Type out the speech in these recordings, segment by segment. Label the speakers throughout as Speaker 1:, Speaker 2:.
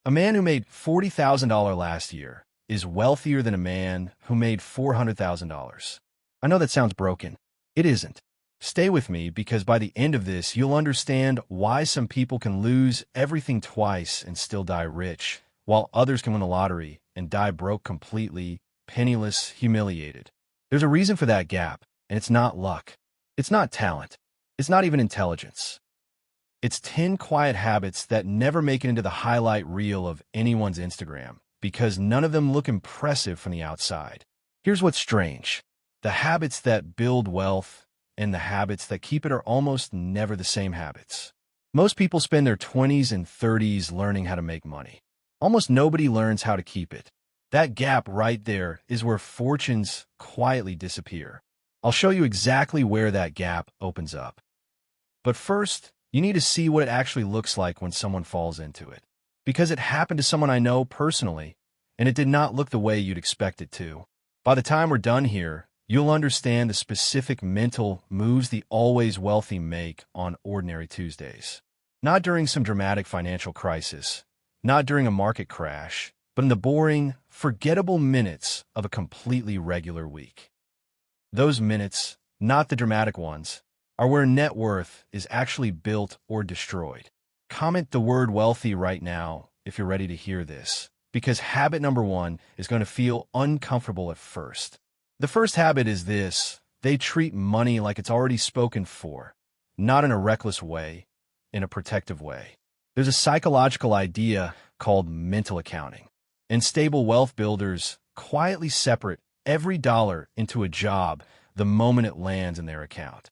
Speaker 1: A man who made $40,000 last year is wealthier than a man who made $400,000. I know that sounds broken. It isn't. Stay with me because by the end of this, you'll understand why some people can lose everything twice and still die rich, while others can win the lottery and die broke completely, penniless, humiliated. There's a reason for that gap, and it's not luck. It's not talent. It's not even intelligence. It's 10 quiet habits that never make it into the highlight reel of anyone's Instagram because none of them look impressive from the outside. Here's what's strange. The habits that build wealth and the habits that keep it are almost never the same habits. Most people spend their 20s and 30s learning how to make money. Almost nobody learns how to keep it. That gap right there is where fortunes quietly disappear. I'll show you exactly where that gap opens up. But first, you need to see what it actually looks like when someone falls into it. Because it happened to someone I know personally, and it did not look the way you'd expect it to. By the time we're done here, you'll understand the specific mental moves the always wealthy make on ordinary Tuesdays. Not during some dramatic financial crisis, not during a market crash, but in the boring, forgettable minutes of a completely regular week. Those minutes, not the dramatic ones, are where net worth is actually built or destroyed. Comment the word wealthy right now if you're ready to hear this, because habit number 1 is going to feel uncomfortable at first. The first habit is this: they treat money like it's already spoken for, not in a reckless way, in a protective way. There's a psychological idea called mental accounting, and stable wealth builders quietly separate every dollar into a job the moment it lands in their account.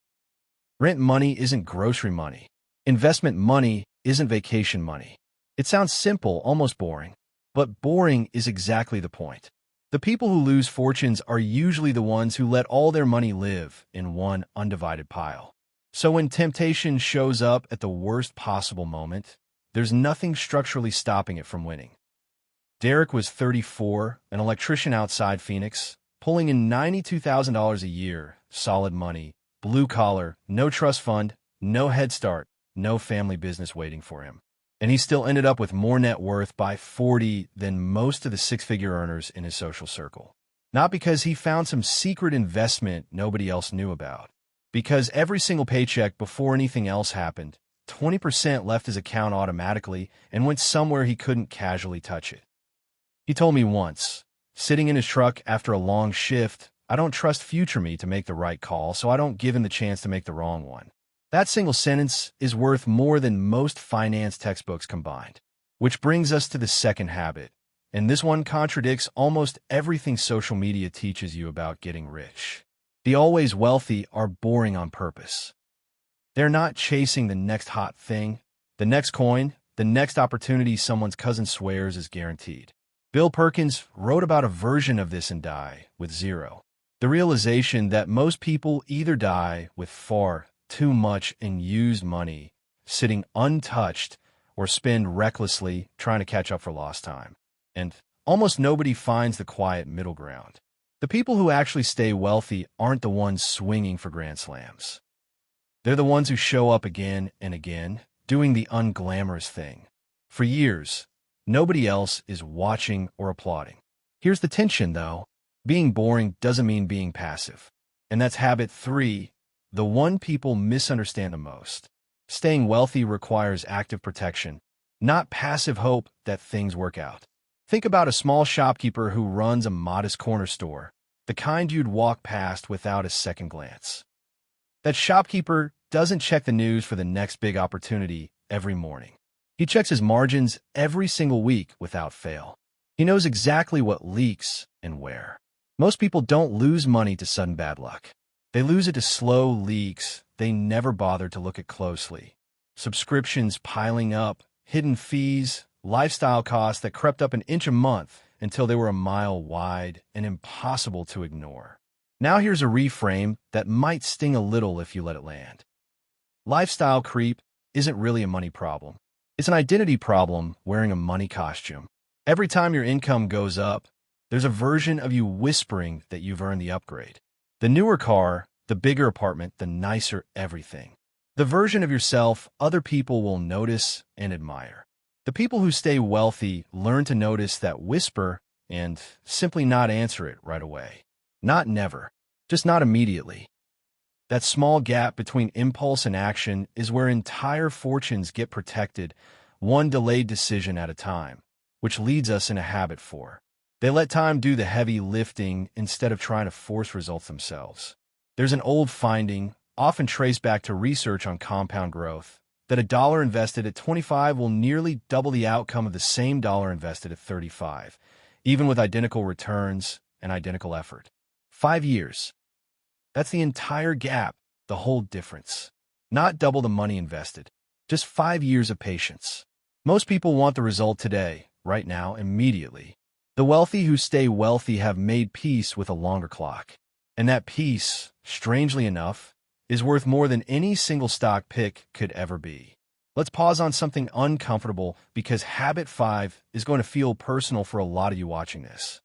Speaker 1: Rent money isn't grocery money. Investment money isn't vacation money. It sounds simple, almost boring, but boring is exactly the point. The people who lose fortunes are usually the ones who let all their money live in one undivided pile. So when temptation shows up at the worst possible moment, there's nothing structurally stopping it from winning. Derek was 34, an electrician outside Phoenix, pulling in $92,000 a year, solid money, blue collar, no trust fund, no head start, no family business waiting for him. And he still ended up with more net worth by 40 than most of the six-figure earners in his social circle. Not because he found some secret investment nobody else knew about. Because every single paycheck before anything else happened, 20% left his account automatically and went somewhere he couldn't casually touch it. He told me once, sitting in his truck after a long shift, I don't trust future me to make the right call, so I don't give him the chance to make the wrong one. That single sentence is worth more than most finance textbooks combined. Which brings us to the second habit, and this one contradicts almost everything social media teaches you about getting rich. The always wealthy are boring on purpose. They're not chasing the next hot thing, the next coin, the next opportunity someone's cousin swears is guaranteed. Bill Perkins wrote about a version of this in Die with Zero. The realization that most people either die with far too much in used money, sitting untouched, or spend recklessly trying to catch up for lost time. And almost nobody finds the quiet middle ground. The people who actually stay wealthy aren't the ones swinging for grand slams. They're the ones who show up again and again, doing the unglamorous thing. For years, nobody else is watching or applauding. Here's the tension, though. Being boring doesn't mean being passive. And that's habit 3, the one people misunderstand the most. Staying wealthy requires active protection, not passive hope that things work out. Think about a small shopkeeper who runs a modest corner store, the kind you'd walk past without a second glance. That shopkeeper doesn't check the news for the next big opportunity every morning. He checks his margins every single week without fail. He knows exactly what leaks and where. Most people don't lose money to sudden bad luck. They lose it to slow leaks they never bothered to look at closely. Subscriptions piling up, hidden fees, lifestyle costs that crept up an inch a month until they were a mile wide and impossible to ignore. Now here's a reframe that might sting a little if you let it land. Lifestyle creep isn't really a money problem. It's an identity problem wearing a money costume. Every time your income goes up, there's a version of you whispering that you've earned the upgrade. The newer car, the bigger apartment, the nicer everything. The version of yourself other people will notice and admire. The people who stay wealthy learn to notice that whisper and simply not answer it right away. Not never, just not immediately. That small gap between impulse and action is where entire fortunes get protected, one delayed decision at a time, which leads us in a habit for. They let time do the heavy lifting instead of trying to force results themselves. There's an old finding, often traced back to research on compound growth, that a dollar invested at 25 will nearly double the outcome of the same dollar invested at 35, even with identical returns and identical effort. 5 years. That's the entire gap, the whole difference. Not double the money invested, just 5 years of patience. Most people want the result today, right now, immediately. The wealthy who stay wealthy have made peace with a longer clock. And that peace, strangely enough, is worth more than any single stock pick could ever be. Let's pause on something uncomfortable because Habit 5 is going to feel personal for a lot of you watching this.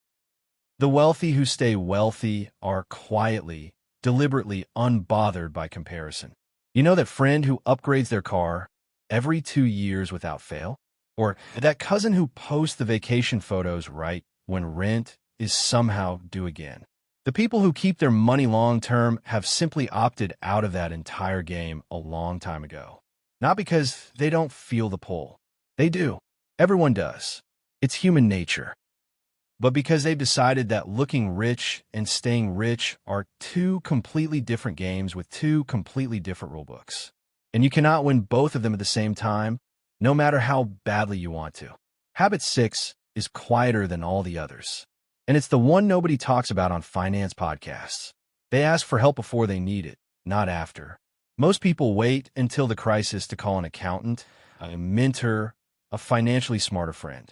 Speaker 1: The wealthy who stay wealthy are quietly, deliberately unbothered by comparison. You know that friend who upgrades their car every 2 years without fail? Or that cousin who posts the vacation photos right when rent is somehow due again? The people who keep their money long-term have simply opted out of that entire game a long time ago. Not because they don't feel the pull. They do. Everyone does. It's human nature. But because they've decided that looking rich and staying rich are two completely different games with two completely different rulebooks. And you cannot win both of them at the same time, no matter how badly you want to. Habit 6 is quieter than all the others. And it's the one nobody talks about on finance podcasts. They ask for help before they need it, not after. Most people wait until the crisis to call an accountant, a mentor, a financially smarter friend.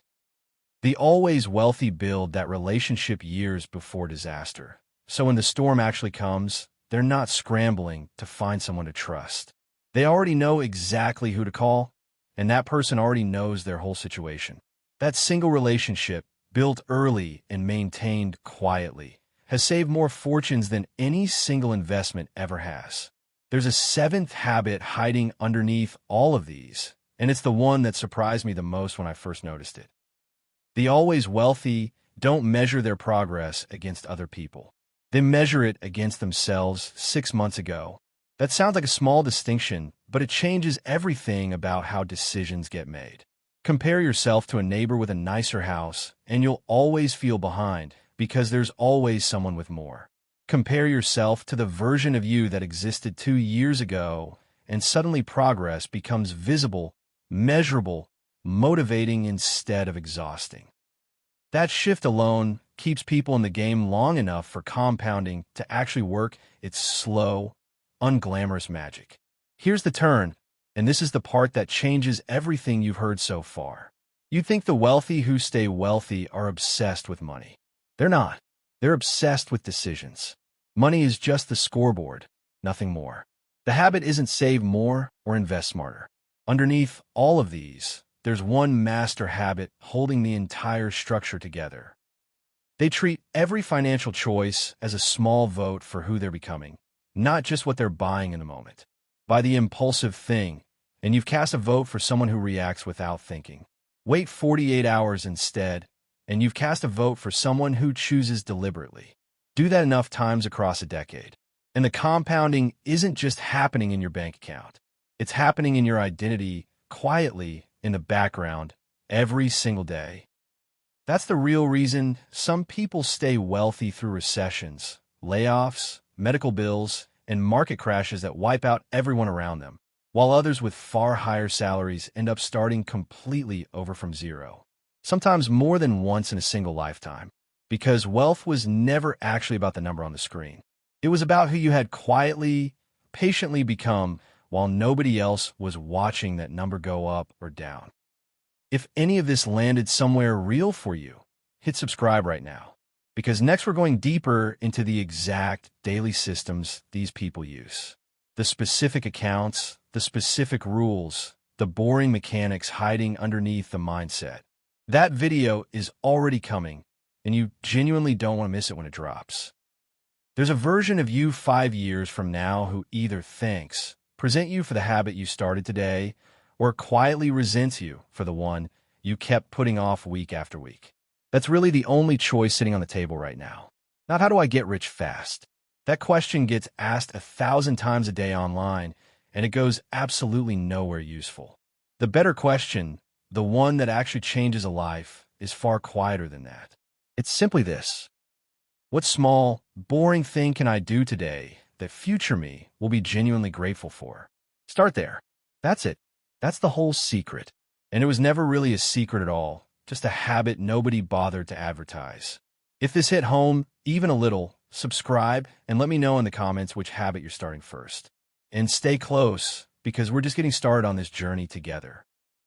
Speaker 1: The always wealthy build that relationship years before disaster. So when the storm actually comes, they're not scrambling to find someone to trust. They already know exactly who to call, and that person already knows their whole situation. That single relationship, built early and maintained quietly, has saved more fortunes than any single investment ever has. There's a seventh habit hiding underneath all of these, and it's the one that surprised me the most when I first noticed it. The always wealthy don't measure their progress against other people. They measure it against themselves 6 months ago. That sounds like a small distinction, but it changes everything about how decisions get made. Compare yourself to a neighbor with a nicer house, and you'll always feel behind because there's always someone with more. Compare yourself to the version of you that existed 2 years ago, and suddenly progress becomes visible, measurable, motivating instead of exhausting. That shift alone keeps people in the game long enough for compounding to actually work its slow, unglamorous magic. Here's the turn, and this is the part that changes everything you've heard so far. You think the wealthy who stay wealthy are obsessed with money. They're not. They're obsessed with decisions. Money is just the scoreboard, nothing more. The habit isn't save more or invest smarter. Underneath all of these, there's one master habit holding the entire structure together. They treat every financial choice as a small vote for who they're becoming, not just what they're buying in the moment. Buy the impulsive thing, and you've cast a vote for someone who reacts without thinking. Wait 48 hours instead, and you've cast a vote for someone who chooses deliberately. Do that enough times across a decade. And the compounding isn't just happening in your bank account. It's happening in your identity, quietly, in the background, every single day. That's the real reason some people stay wealthy through recessions, layoffs, medical bills, and market crashes that wipe out everyone around them, while others with far higher salaries end up starting completely over from zero, sometimes more than once in a single lifetime, because wealth was never actually about the number on the screen. It was about who you had quietly, patiently become while nobody else was watching that number go up or down. If any of this landed somewhere real for you, hit subscribe right now, because next we're going deeper into the exact daily systems these people use. The specific accounts, the specific rules, the boring mechanics hiding underneath the mindset. That video is already coming, and you genuinely don't want to miss it when it drops. There's a version of you 5 years from now who either thanks, present you for the habit you started today, or quietly resents you for the one you kept putting off week after week. That's really the only choice sitting on the table right now. Not how do I get rich fast? That question gets asked 1,000 times a day online, and it goes absolutely nowhere useful. The better question, the one that actually changes a life, is far quieter than that. It's simply this. What small, boring thing can I do today that future me will be genuinely grateful for? Start there. That's it. That's the whole secret. And it was never really a secret at all, just a habit nobody bothered to advertise. If this hit home, even a little, subscribe and let me know in the comments which habit you're starting first. And stay close, because we're just getting started on this journey together.